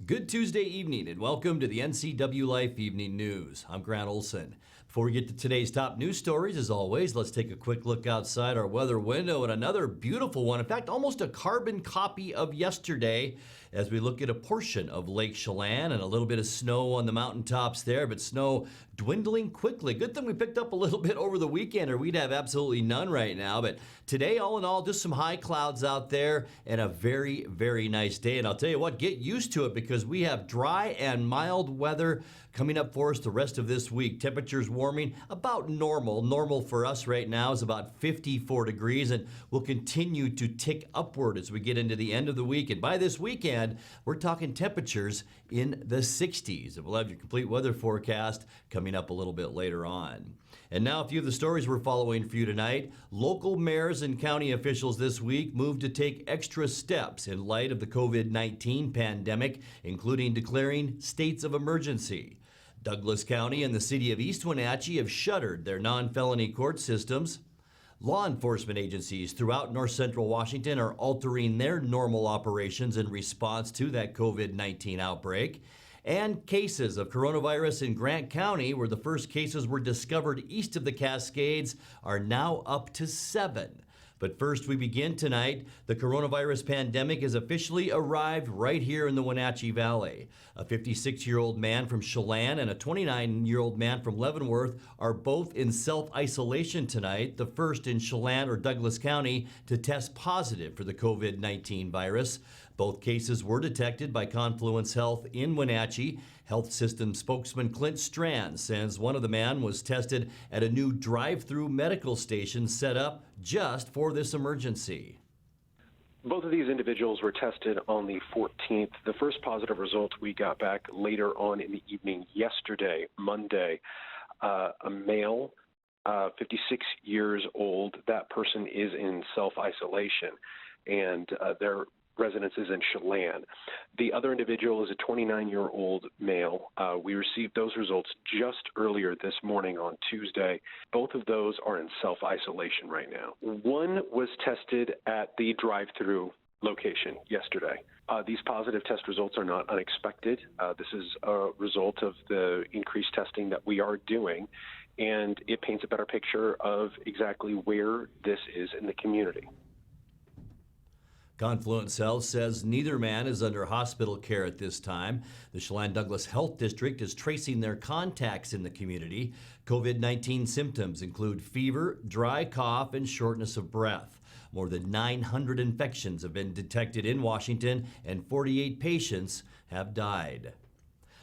Good Tuesday evening and welcome to the NCWLIFE Evening News. I'm Grant Olson. Before we get to today's top news stories, as always, let's take a quick look outside our weather window and another beautiful one. In fact, almost a carbon copy of yesterday as we look at a portion of Lake Chelan and a little bit of snow on the mountaintops there, but snow dwindling quickly. Good thing we picked up a little bit over the weekend or we'd have absolutely none right now. But today, all in all, just some high clouds out there and a very, very nice day. And I'll tell you what, get used to it because we have dry and mild weather coming up for us the rest of this week. Temperatures warming about normal. Normal for us right now is about 54 degrees and will continue to tick upward as we get into the end of the week. And by this weekend, we're talking temperatures in the 60s. And we'll have your complete weather forecast coming up a little bit later on. And now a few of the stories we're following for you tonight. Local mayors and county officials this week moved to take extra steps in light of the COVID-19 pandemic, including declaring states of emergency. Douglas County and the city of East Wenatchee have shuttered their non-felony court systems. Law enforcement agencies throughout north central Washington are altering their normal operations in response to that COVID-19 outbreak. And cases of coronavirus in Grant County, where the first cases were discovered east of the Cascades, are now up to 7. But first, we begin tonight. The coronavirus pandemic has officially arrived right here in the Wenatchee Valley. A 56-year-old man from Chelan and a 29-year-old man from Leavenworth are both in self-isolation tonight, the first in Chelan or Douglas County to test positive for the COVID-19 virus. Both cases were detected by Confluence Health in Wenatchee. Health system spokesman Clint Strand says one of the men was tested at a new drive-through medical station set up just for this emergency. Both of these individuals were tested on the 14th. The first positive result we got back later on in the evening yesterday, Monday. A male, 56 years old. That person is in self-isolation, and their residence is in Chelan. The other individual is a 29-year-old male. We received those results just earlier this morning on Tuesday. Both of those are in self-isolation right now. One was tested at the drive-through location yesterday. These positive test results are not unexpected. This is a result of the increased testing that we are doing, and it paints a better picture of exactly where this is in the community. Confluence Health says neither man is under hospital care at this time. The Chelan-Douglas Health District is tracing their contacts in the community. COVID-19 symptoms include fever, dry cough, and shortness of breath. More than 900 infections have been detected in Washington, and 48 patients have died.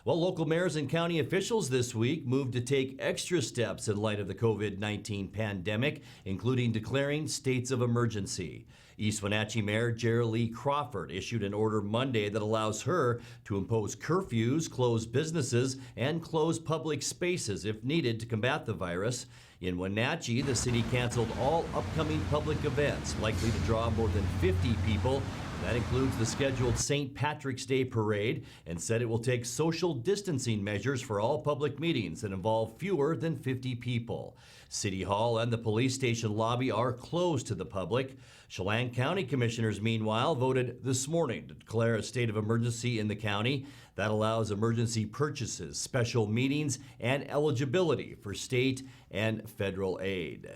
Well, local mayors and county officials this week moved to take extra steps in light of the COVID-19 pandemic, including declaring states of emergency. East Wenatchee Mayor Lee Crawford issued an order Monday that allows her to impose curfews, close businesses, and close public spaces if needed to combat the virus. In Wenatchee, the city canceled all upcoming public events, likely to draw more than 50 people. That includes the scheduled St. Patrick's Day parade, and said it will take social distancing measures for all public meetings that involve fewer than 50 people. City Hall and the police station lobby are closed to the public. Chelan County commissioners, meanwhile, voted this morning to declare a state of emergency in the county. That allows emergency purchases, special meetings, and eligibility for state and federal aid.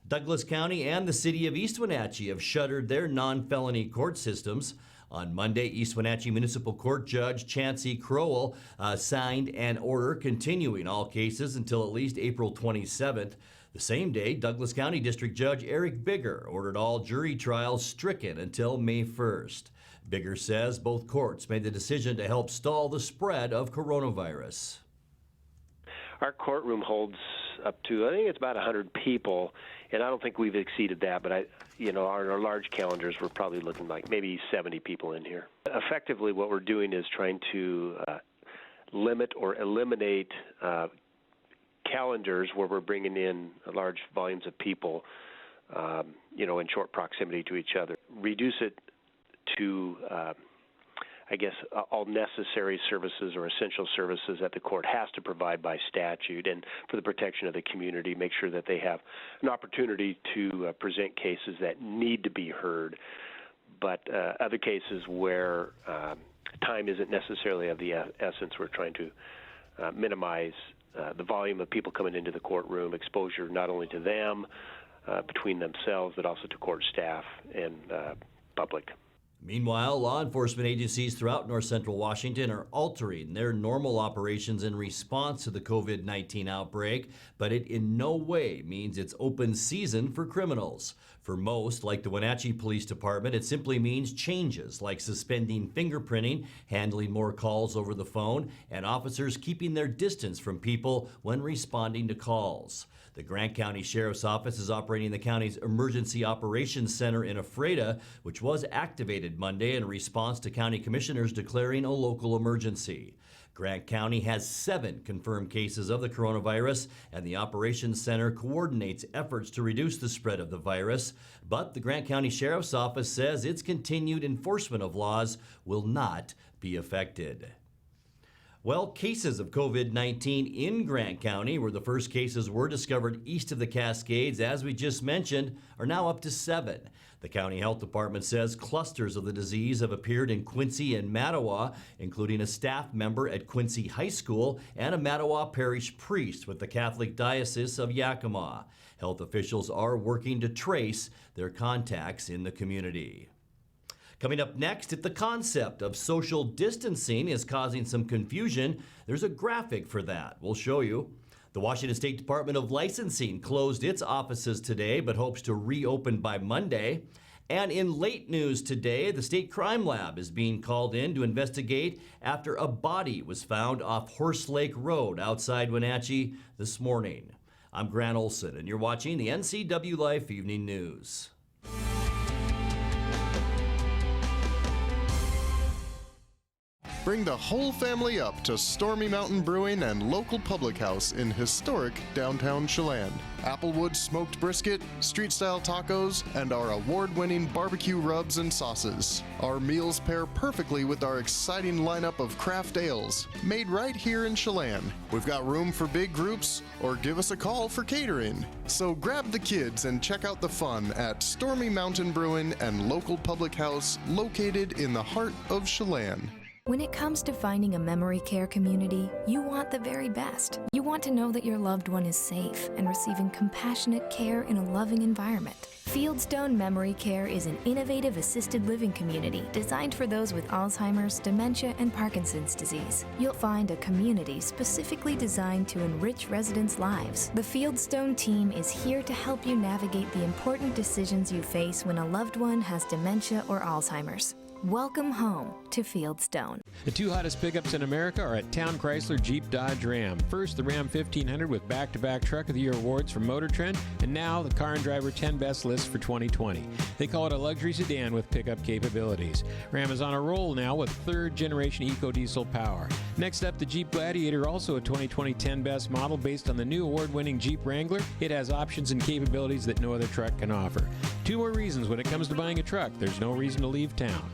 Douglas County and the city of East Wenatchee have shuttered their non-felony court systems. On Monday, East Wenatchee Municipal Court Judge Chancey Crowell signed an order continuing all cases until at least April 27th. The same day, Douglas County District Judge Eric Bigger ordered all jury trials stricken until May 1st. Bigger says both courts made the decision to help stall the spread of coronavirus. Our courtroom holds up to, I think it's about 100 people, and I don't think we've exceeded that, but our large calendars, we're probably looking like maybe 70 people in here. Effectively, what we're doing is trying to limit or eliminate calendars where we're bringing in large volumes of people, in short proximity to each other. Reduce it to all necessary services or essential services that the court has to provide by statute, and for the protection of the community, make sure that they have an opportunity to present cases that need to be heard. But other cases where time isn't necessarily of the essence. We're trying to minimize the volume of people coming into the courtroom, exposure not only to them, between themselves, but also to court staff and public. Meanwhile, law enforcement agencies throughout north central Washington are altering their normal operations in response to the COVID-19 outbreak, but it in no way means it's open season for criminals. For most, like the Wenatchee Police Department, it simply means changes like suspending fingerprinting, handling more calls over the phone, and officers keeping their distance from people when responding to calls. The Grant County Sheriff's Office is operating the county's Emergency Operations Center in Ephrata, which was activated Monday in response to county commissioners declaring a local emergency. Grant County has 7 confirmed cases of the coronavirus, and the Operations Center coordinates efforts to reduce the spread of the virus. But the Grant County Sheriff's Office says its continued enforcement of laws will not be affected. Well, cases of COVID-19 in Grant County, where the first cases were discovered east of the Cascades, as we just mentioned, are now up to 7. The county health department says clusters of the disease have appeared in Quincy and Mattawa, including a staff member at Quincy High School and a Mattawa parish priest with the Catholic Diocese of Yakima. Health officials are working to trace their contacts in the community. Coming up next, if the concept of social distancing is causing some confusion, there's a graphic for that. We'll show you. The Washington State Department of Licensing closed its offices today, but hopes to reopen by Monday. And in late news today, the State Crime Lab is being called in to investigate after a body was found off Horse Lake Road outside Wenatchee this morning. I'm Grant Olson, and you're watching the NCWLIFE Evening News. Bring the whole family up to Stormy Mountain Brewing and local public house in historic downtown Chelan. Applewood smoked brisket, street-style tacos, and our award-winning barbecue rubs and sauces. Our meals pair perfectly with our exciting lineup of craft ales, made right here in Chelan. We've got room for big groups, or give us a call for catering. So grab the kids and check out the fun at Stormy Mountain Brewing and local public house located in the heart of Chelan. When it comes to finding a memory care community, you want the very best. You want to know that your loved one is safe and receiving compassionate care in a loving environment. Fieldstone Memory Care is an innovative assisted living community designed for those with Alzheimer's, dementia, and Parkinson's disease. You'll find a community specifically designed to enrich residents' lives. The Fieldstone team is here to help you navigate the important decisions you face when a loved one has dementia or Alzheimer's. Welcome home to Fieldstone. The 2 hottest pickups in America are at Town Chrysler Jeep Dodge Ram. First, the Ram 1500 with back-to-back Truck of the Year awards from Motor Trend, and now the Car and Driver 10 Best list for 2020. They call it a luxury sedan with pickup capabilities. Ram is on a roll now with 3rd-generation eco-diesel power. Next up, the Jeep Gladiator, also a 2020 10 Best model based on the new award-winning Jeep Wrangler. It has options and capabilities that no other truck can offer. 2 more reasons when it comes to buying a truck, there's no reason to leave town.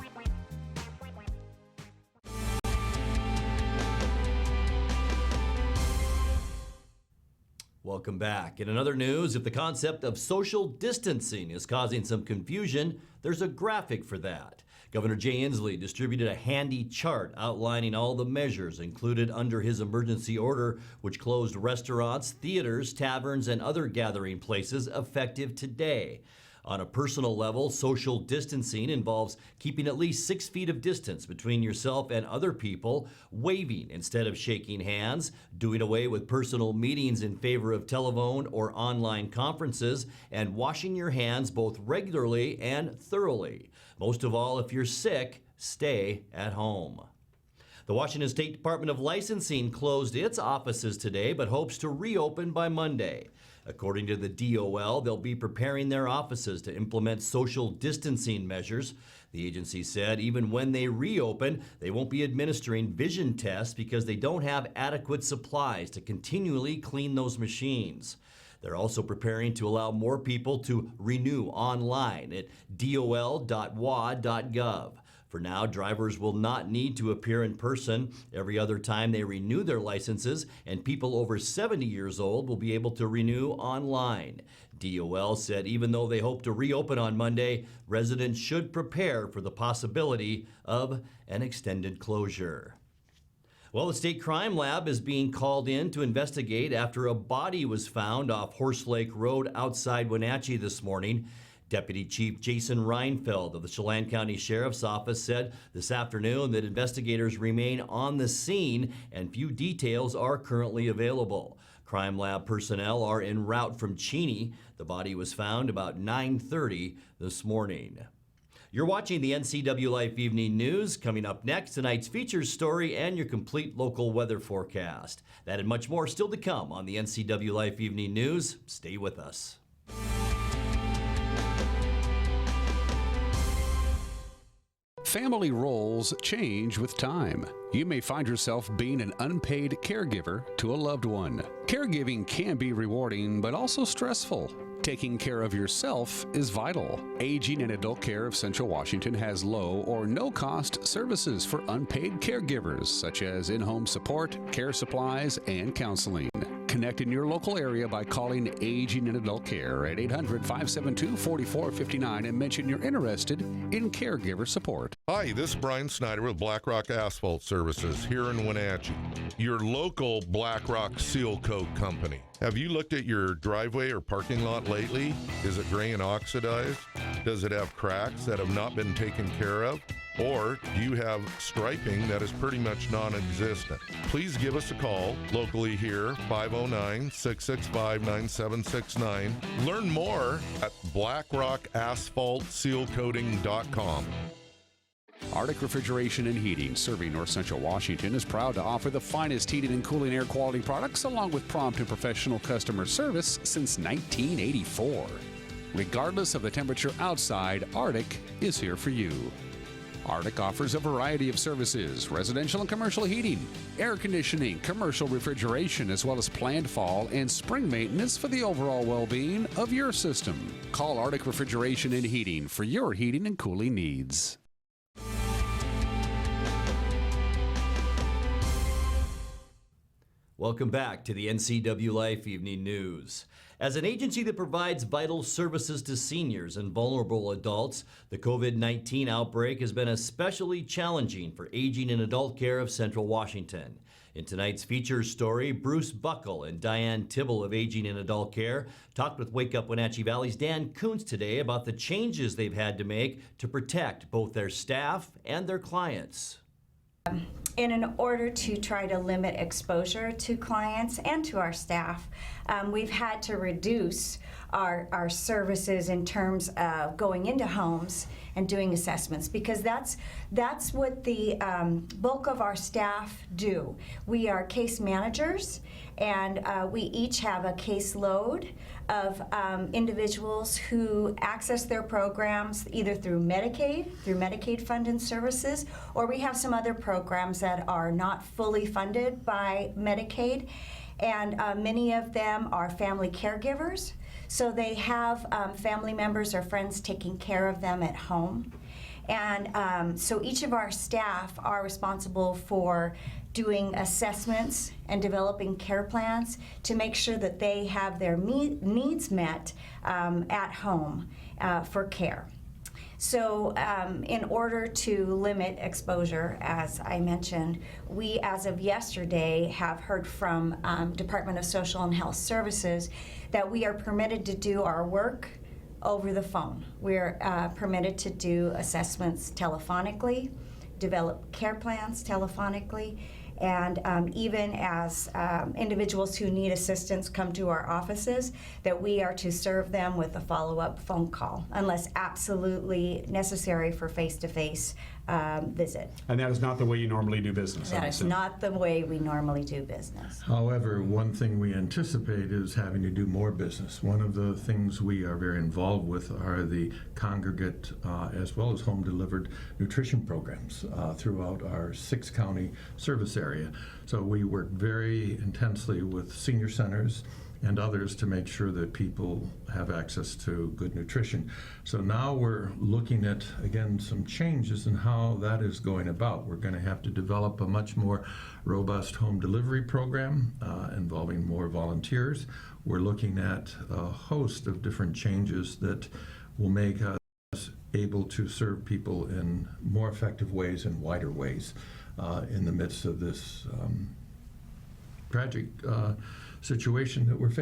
Welcome back. In another news, if the concept of social distancing is causing some confusion, there's a graphic for that. Governor Jay Inslee distributed a handy chart outlining all the measures included under his emergency order, which closed restaurants, theaters, taverns, and other gathering places effective today. On a personal level, social distancing involves keeping at least 6 feet of distance between yourself and other people, waving instead of shaking hands, doing away with personal meetings in favor of telephone or online conferences, and washing your hands both regularly and thoroughly. Most of all, if you're sick, stay at home. The Washington State Department of Licensing closed its offices today, but hopes to reopen by Monday. According to the DOL, they'll be preparing their offices to implement social distancing measures. The agency said even when they reopen, they won't be administering vision tests because they don't have adequate supplies to continually clean those machines. They're also preparing to allow more people to renew online at dol.wa.gov. For now, drivers will not need to appear in person every other time they renew their licenses, and people over 70 years old will be able to renew online. DOL said even though they hope to reopen on Monday, residents should prepare for the possibility of an extended closure. Well, the State Crime Lab is being called in to investigate after a body was found off Horse Lake Road outside Wenatchee this morning. Deputy Chief Jason Reinfeld of the Chelan County Sheriff's Office said this afternoon that investigators remain on the scene and few details are currently available. Crime Lab personnel are en route from Cheney. The body was found about 9:30 this morning. You're watching the NCWLIFE Evening News. Coming up next, tonight's features story and your complete local weather forecast. That and much more still to come on the NCWLIFE Evening News. Stay with us. Family roles change with time. You may find yourself being an unpaid caregiver to a loved one. Caregiving can be rewarding, but also stressful. Taking care of yourself is vital. Aging and Adult Care of Central Washington has low or no cost services for unpaid caregivers, such as in-home support, care supplies, and counseling. Connect in your local area by calling Aging and Adult Care at 800-572-4459 and mention you're interested in caregiver support. Hi, this is Brian Snyder with Black Rock Asphalt Services here in Wenatchee, your local Black Rock seal coat company. Have you looked at your driveway or parking lot lately? Is it gray and oxidized? Does it have cracks that have not been taken care of? Or do you have striping that is pretty much non-existent? Please give us a call locally here, 509-665-9769. Learn more at blackrockasphaltsealcoating.com. Arctic Refrigeration and Heating, serving North Central Washington, is proud to offer the finest heating and cooling air quality products along with prompt and professional customer service since 1984. Regardless of the temperature outside, Arctic is here for you. Arctic offers a variety of services: residential and commercial heating, air conditioning, commercial refrigeration, as well as planned fall and spring maintenance for the overall well-being of your system. Call Arctic Refrigeration and Heating for your heating and cooling needs. Welcome back to the NCWLIFE Evening News. As an agency that provides vital services to seniors and vulnerable adults, the COVID-19 outbreak has been especially challenging for Aging and Adult Care of Central Washington. In tonight's features story, Bruce Buckle and Diane Tibble of Aging and Adult Care talked with Wake Up Wenatchee Valley's Dan Kuntz today about the changes they've had to make to protect both their staff and their clients. In order to try to limit exposure to clients and to our staff, we've had to reduce our services in terms of going into homes and doing assessments, because that's what the bulk of our staff do. We are case managers, and we each have a caseload of individuals who access their programs either through Medicaid funded services, or we have some other programs that are not fully funded by Medicaid, and many of them are family caregivers, so they have family members or friends taking care of them at home. And so each of our staff are responsible for doing assessments and developing care plans to make sure that they have their needs met at home for care. So in order to limit exposure, as I mentioned, we, as of yesterday, have heard from Department of Social and Health Services that we are permitted to do our work over the phone. We're permitted to do assessments telephonically, develop care plans telephonically, and even as individuals who need assistance come to our offices, that we are to serve them with a follow-up phone call, unless absolutely necessary for face-to-face visit. And that is not the way you normally do business. That is not the way we normally do business. However, one thing we anticipate is having to do more business. One of the things we are very involved with are the congregate as well as home-delivered nutrition programs throughout our 6-county service area. So we work very intensely with senior centers and others to make sure that people have access to good nutrition. So now we're looking at, again, some changes in how that is going about. We're going to have to develop a much more robust home delivery program involving more volunteers. We're looking at a host of different changes that will make us able to serve people in more effective ways and wider ways in the midst of this tragic situation that we're facing.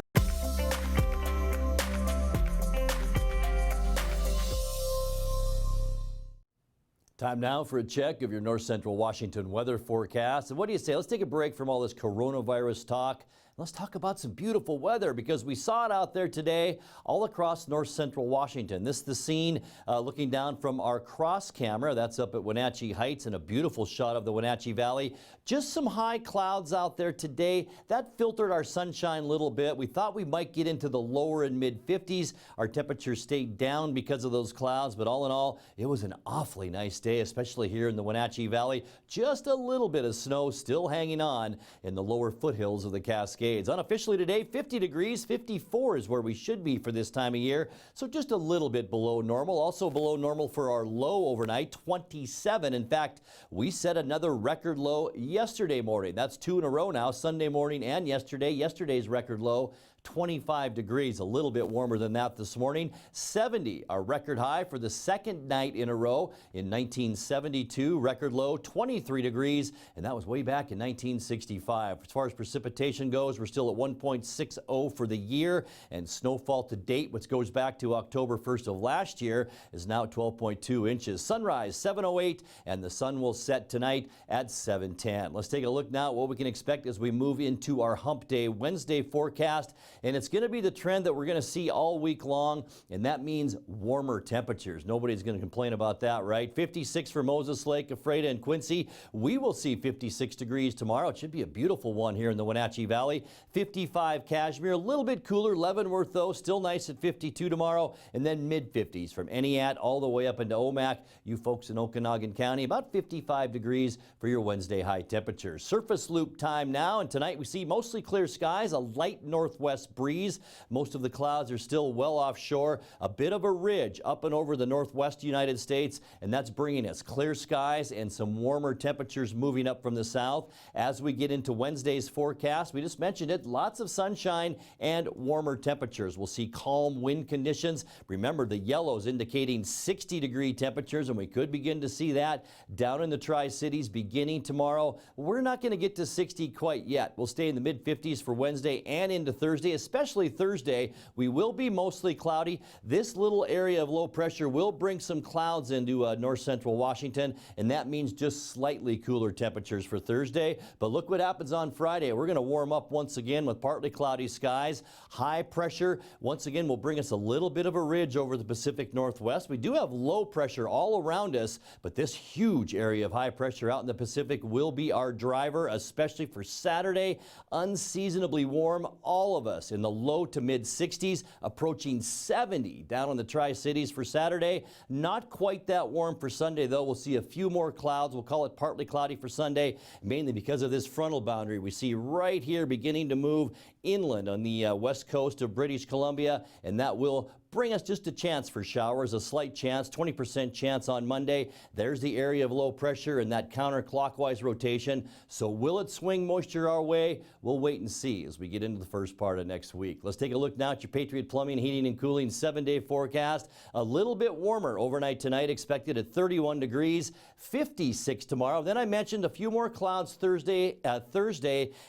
Time now for a check of your North Central Washington weather forecast. And what do you say? Let's take a break from all this coronavirus talk. Let's talk about some beautiful weather, because we saw it out there today all across North Central Washington. This is the scene looking down from our cross camera. That's up at Wenatchee Heights, and a beautiful shot of the Wenatchee Valley. Just some high clouds out there today. That filtered our sunshine a little bit. We thought we might get into the lower and mid 50s. Our temperature stayed down because of those clouds, but all in all, it was an awfully nice day, especially here in the Wenatchee Valley. Just a little bit of snow still hanging on in the lower foothills of the Cascades. Unofficially today, 50 degrees, 54 is where we should be for this time of year. So just a little bit below normal. Also below normal for our low overnight, 27. In fact, we set another record low yesterday morning. That's 2 in a row now, Sunday morning and yesterday. Yesterday's record low, 25 degrees, a little bit warmer than that this morning. 70, our record high for the second night in a row. In 1972, record low, 23 degrees, and that was way back in 1965. As far as precipitation goes, we're still at 1.60 for the year, and snowfall to date, which goes back to October 1st of last year, is now 12.2 inches. Sunrise, 7:08, and the sun will set tonight at 7:10. Let's take a look now at what we can expect as we move into our Hump Day Wednesday forecast. And it's going to be the trend that we're going to see all week long, and that means warmer temperatures. Nobody's going to complain about that, right? 56 for Moses Lake, Ephrata, and Quincy. We will see 56 degrees tomorrow. It should be a beautiful one here in the Wenatchee Valley. 55 Cashmere, a little bit cooler. Leavenworth, though, still nice at 52 tomorrow, and then mid-50s from Eniat all the way up into Omak. You folks in Okanagan County, about 55 degrees for your Wednesday high temperatures. Surface loop time now, and tonight we see mostly clear skies, a light northwest breeze. Most of the clouds are still well offshore. A bit of a ridge up and over the northwest United States, and that's bringing us clear skies and some warmer temperatures moving up from the south. As we get into Wednesday's forecast, we just mentioned it, lots of sunshine and warmer temperatures. We'll see calm wind conditions. Remember, the yellows indicating 60-degree temperatures, and we could begin to see that down in the Tri-Cities beginning tomorrow. We're not going to get to 60 quite yet. We'll stay in the mid-50s for Wednesday and into Thursday, especially Thursday. We will be mostly cloudy. This little area of low pressure will bring some clouds into north central Washington, and that means just slightly cooler temperatures for Thursday. But look what happens on Friday. We're going to warm up once again with partly cloudy skies. High pressure once again will bring us a little bit of a ridge over the Pacific Northwest. We do have low pressure all around us, but this huge area of high pressure out in the Pacific will be our driver, especially for Saturday. Unseasonably warm, all of us in the low to mid 60s, approaching 70 down in the Tri-Cities for Saturday. Not quite that warm for Sunday, though. We'll see a few more clouds. We'll call it partly cloudy for Sunday, mainly because of this frontal boundary we see right here beginning to move inland on the west coast of British Columbia, and that will bring us just a chance for showers, a slight chance, 20% chance on Monday. There's the area of low pressure and that counterclockwise rotation. So will it swing moisture our way? We'll wait and see as we get into the first part of next week. Let's take a look now at your Patriot Plumbing, Heating, and Cooling 7-day forecast. A little bit warmer overnight tonight, expected at 31 degrees, 56 tomorrow. Then I mentioned a few more clouds Thursday,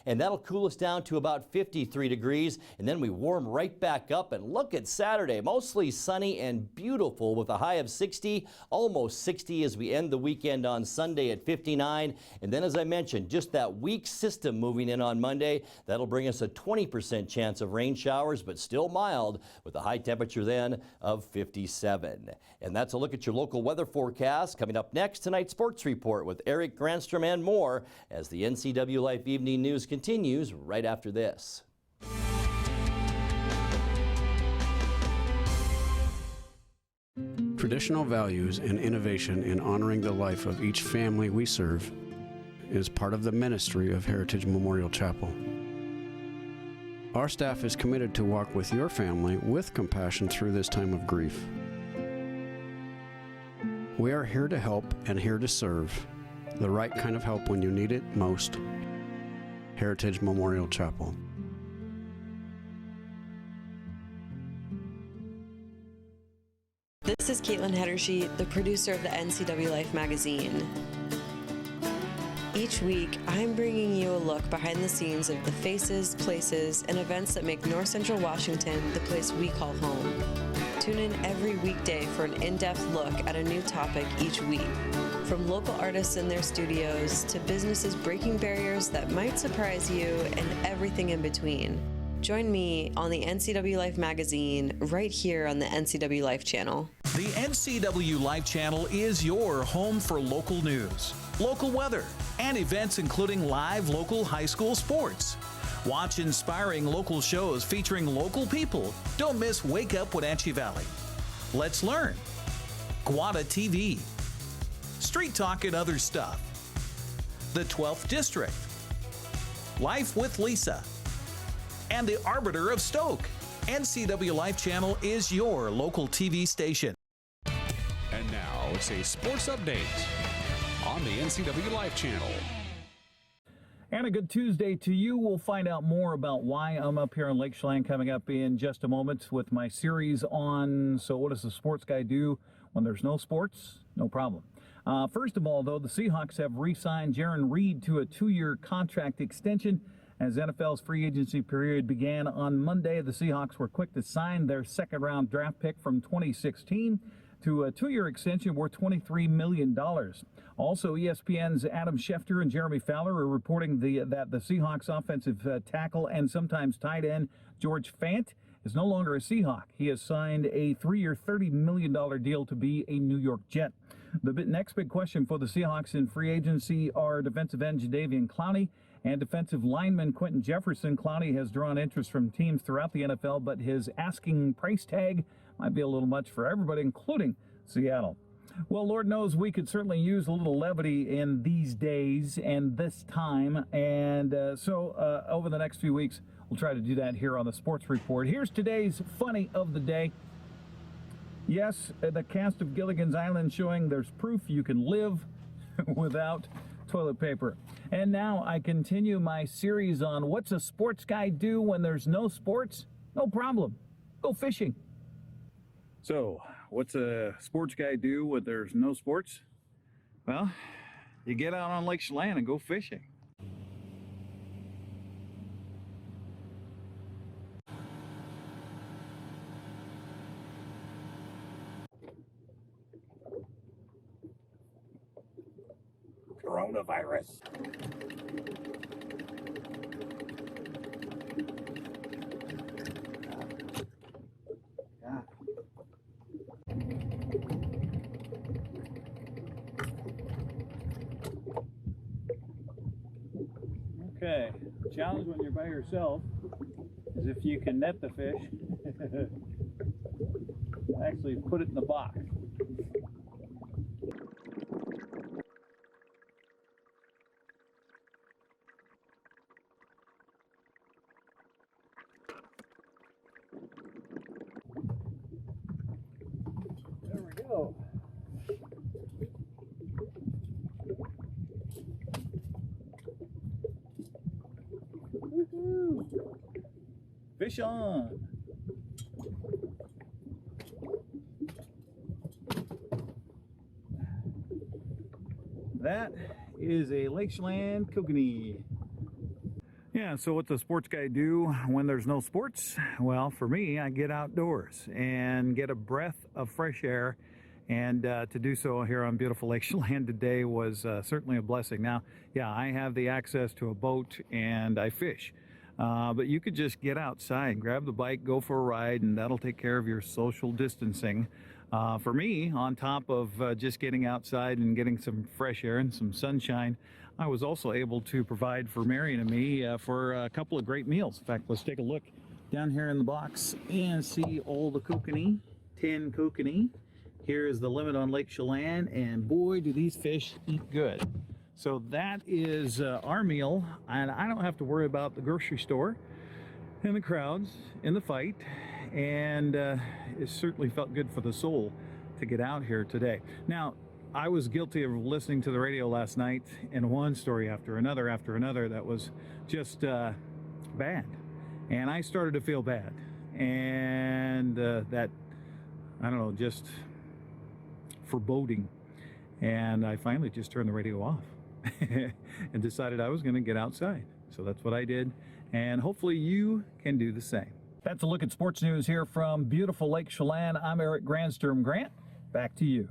and that'll cool us down to about 53 degrees. And then we warm right back up, and look at Saturday. Mostly sunny and beautiful with a high of 60, almost 60 as we end the weekend on Sunday at 59. And then, as I mentioned, just that weak system moving in on Monday, that'll bring us a 20% chance of rain showers, but still mild with a high temperature then of 57. And that's a look at your local weather forecast. Coming up next, tonight's sports report with Eric Granstrom and more as the NCWLIFE Evening News continues right after this. Traditional values and innovation in honoring the life of each family we serve is part of the ministry of Heritage Memorial Chapel. Our staff is committed to walk with your family with compassion through this time of grief. We are here to help and here to serve. The right kind of help when you need it most. Heritage Memorial Chapel. This is Caitlin Hedershe, the producer of the NCWLIFE magazine. Each week, I'm bringing you a look behind the scenes of the faces, places, and events that make North Central Washington the place we call home. Tune in every weekday for an in-depth look at a new topic each week. From local artists in their studios to businesses breaking barriers that might surprise you and everything in between. Join me on the NCWLIFE magazine right here on the NCWLIFE channel. The NCWLIFE channel is your home for local news, local weather, and events including live local high school sports. Watch inspiring local shows featuring local people. Don't miss Wake Up Wenatchee Valley. Let's Learn, Guada TV, Street Talk and Other Stuff, the 12th District, Life with Lisa, and the Arbiter of Stoke. NCWLIFE channel is your local TV station. And now it's a sports update on the NCWLIFE channel. And a good Tuesday to you. We'll find out more about why I'm up here on Lake Chelan coming up in just a moment with my series on, so what does the sports guy do when there's no sports? No problem. First of all, though, the Seahawks have re-signed Jaron Reed to a 2-year contract extension. As NFL's free agency period began on Monday, the Seahawks were quick to sign their second-round draft pick from 2016 to a 2-year extension worth $23 million. Also, ESPN's Adam Schefter and Jeremy Fowler are reporting that the Seahawks offensive tackle and sometimes tight end George Fant is no longer a Seahawk. He has signed a 3-year, $30 million deal to be a New York Jet. The next big question for the Seahawks in free agency are defensive end Jadeveon Clowney and defensive lineman Quentin Jefferson. Clowney has drawn interest from teams throughout the NFL, but his asking price tag might be a little much for everybody, including Seattle. Well, Lord knows we could certainly use a little levity in these days and this time, and so over the next few weeks, we'll try to do that here on the Sports Report. Here's today's funny of the day. Yes, the cast of Gilligan's Island showing there's proof you can live without toilet paper. And now I continue my series on what's a sports guy do when there's no sports? No problem. Go fishing. So, what's a sports guy do when there's no sports? Well, you get out on Lake Chelan and go fishing. Coronavirus. Okay, the challenge when you're by yourself is if you can net the fish, actually put it in the box. There we go. Woohoo! Fish on! That is a Lake Chelan kokanee. Yeah, so what's a sports guy do when there's no sports? Well, for me, I get outdoors and get a breath of fresh air. And to do so here on beautiful Lake Chelan today was certainly a blessing. Now, yeah, I have the access to a boat and I fish. But you could just get outside, grab the bike, go for a ride, and that'll take care of your social distancing. For me, on top of just getting outside and getting some fresh air and some sunshine, I was also able to provide for Marion and me for a couple of great meals. In fact, let's take a look down here in the box and see all the kokanee, 10 kokanee. Here is the limit on Lake Chelan, and boy, do these fish eat good. So that is our meal, and I don't have to worry about the grocery store. in the crowds, in the fight, and it certainly felt good for the soul to get out here today. Now, I was guilty of listening to the radio last night, and one story after another that was just bad. And I started to feel bad. And that, I don't know, just foreboding. And I finally just turned the radio off and decided I was going to get outside. So that's what I did. And hopefully you can do the same. That's a look at sports news here from beautiful Lake Chelan. I'm Eric Grandstrom. Grant, back to you.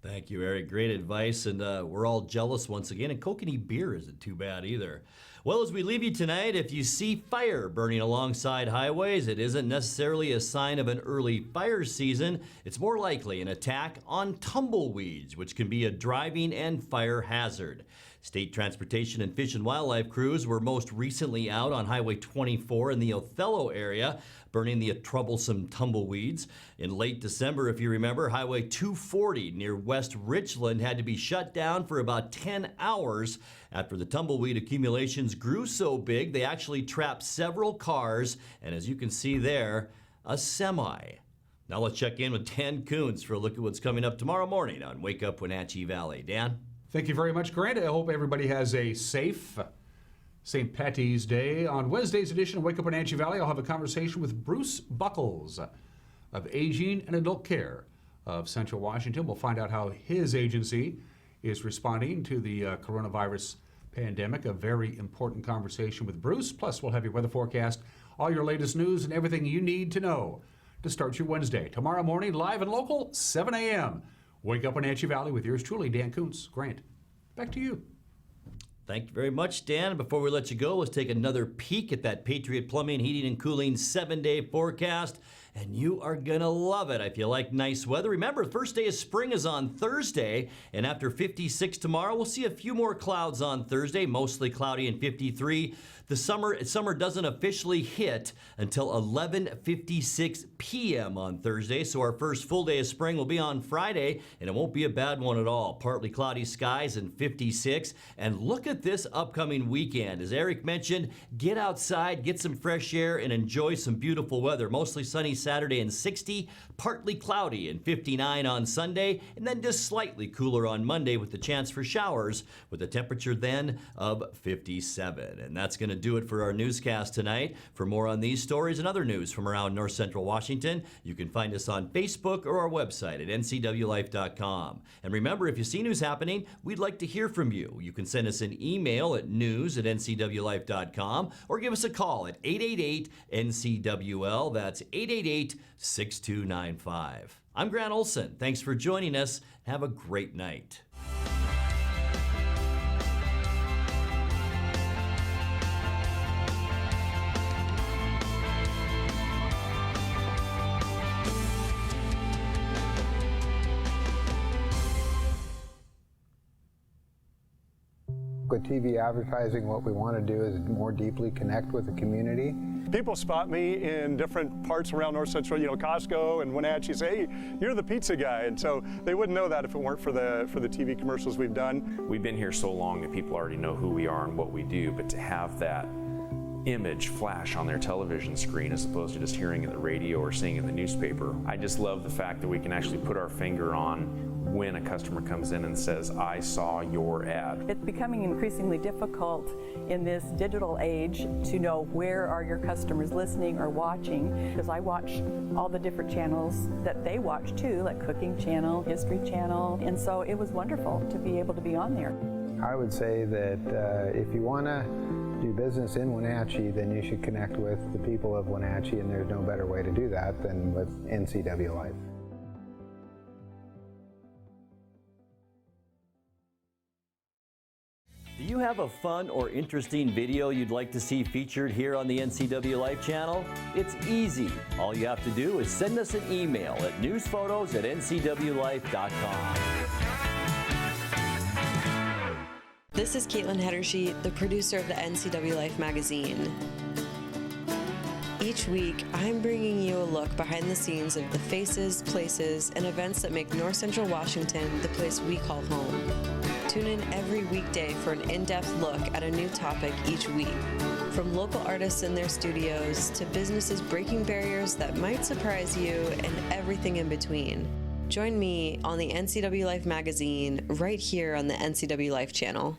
Thank you, Eric. Great advice, and we're all jealous once again. And kokanee beer isn't too bad either. Well, as we leave you tonight, if you see fire burning alongside highways, it isn't necessarily a sign of an early fire season. It's more likely an attack on tumbleweeds, which can be a driving and fire hazard. State Transportation and Fish and Wildlife crews were most recently out on Highway 24 in the Othello area, burning the troublesome tumbleweeds. In late December, if you remember, Highway 240 near West Richland had to be shut down for about 10 hours after the tumbleweed accumulations grew so big they actually trapped several cars, and as you can see there, a semi. Now let's check in with Dan Coons for a look at what's coming up tomorrow morning on Wake Up Wenatchee Valley. Dan? Thank you very much, Grant. I hope everybody has a safe St. Patty's Day. On Wednesday's edition of Wake Up Wenatchee Valley, I'll have a conversation with Bruce Buckles of Aging and Adult Care of Central Washington. We'll find out how his agency is responding to the coronavirus pandemic. A very important conversation with Bruce. Plus, we'll have your weather forecast, all your latest news, and everything you need to know to start your Wednesday. Tomorrow morning, live and local, 7 a.m. Wake Up Wenatchee Valley with yours truly, Dan Kuntz. Grant, back to you. Thank you very much, Dan. Before we let you go, let's take another peek at that Patriot Plumbing, Heating, and Cooling 7-day forecast. And you are going to love it if you like nice weather. Remember, first day of spring is on Thursday, and after 56 tomorrow, we'll see a few more clouds on Thursday, mostly cloudy and 53. The summer doesn't officially hit until 11:56 p.m. on Thursday, so our first full day of spring will be on Friday, and it won't be a bad one at all. Partly cloudy skies and 56. And look at this upcoming weekend. As Eric mentioned, get outside, get some fresh air, and enjoy some beautiful weather. Mostly sunny Saturday and 60, partly cloudy and 59 on Sunday, and then just slightly cooler on Monday with the chance for showers with a temperature then of 57. And that's going to do it for our newscast tonight. For more on these stories and other news from around North Central Washington, you can find us on Facebook or our website at ncwlife.com. And remember, if you see news happening, we'd like to hear from you. You can send us an email at news@ncwlife.com or give us a call at 888-NCWL. That's 888-6295. I'm Grant Olson. Thanks for joining us. Have a great night. With TV advertising, what we want to do is more deeply connect with the community. People spot me in different parts around North Central, Costco and Wenatchee, say, hey, you're the pizza guy. And so they wouldn't know that if it weren't for the TV commercials we've done. We've been here so long that people already know who we are and what we do, but to have that image flash on their television screen as opposed to just hearing it in the radio or seeing it in the newspaper, I just love the fact that we can actually put our finger on when a customer comes in and says, I saw your ad. It's becoming increasingly difficult in this digital age to know where are your customers listening or watching, because I watch all the different channels that they watch too, like Cooking Channel, History Channel, and so it was wonderful to be able to be on there. I would say that if you want to do business in Wenatchee, then you should connect with the people of Wenatchee, and there's no better way to do that than with NCWLIFE. Do you have a fun or interesting video you'd like to see featured here on the NCWLIFE channel? It's easy. All you have to do is send us an email at newsphotos@ncwlife.com. This is Caitlin Hedershe, the producer of the NCWLIFE magazine. Each week, I'm bringing you a look behind the scenes of the faces, places, and events that make North Central Washington the place we call home. Tune in every weekday for an in-depth look at a new topic each week. From local artists in their studios to businesses breaking barriers that might surprise you and everything in between. Join me on the NCWLIFE magazine right here on the NCWLIFE channel.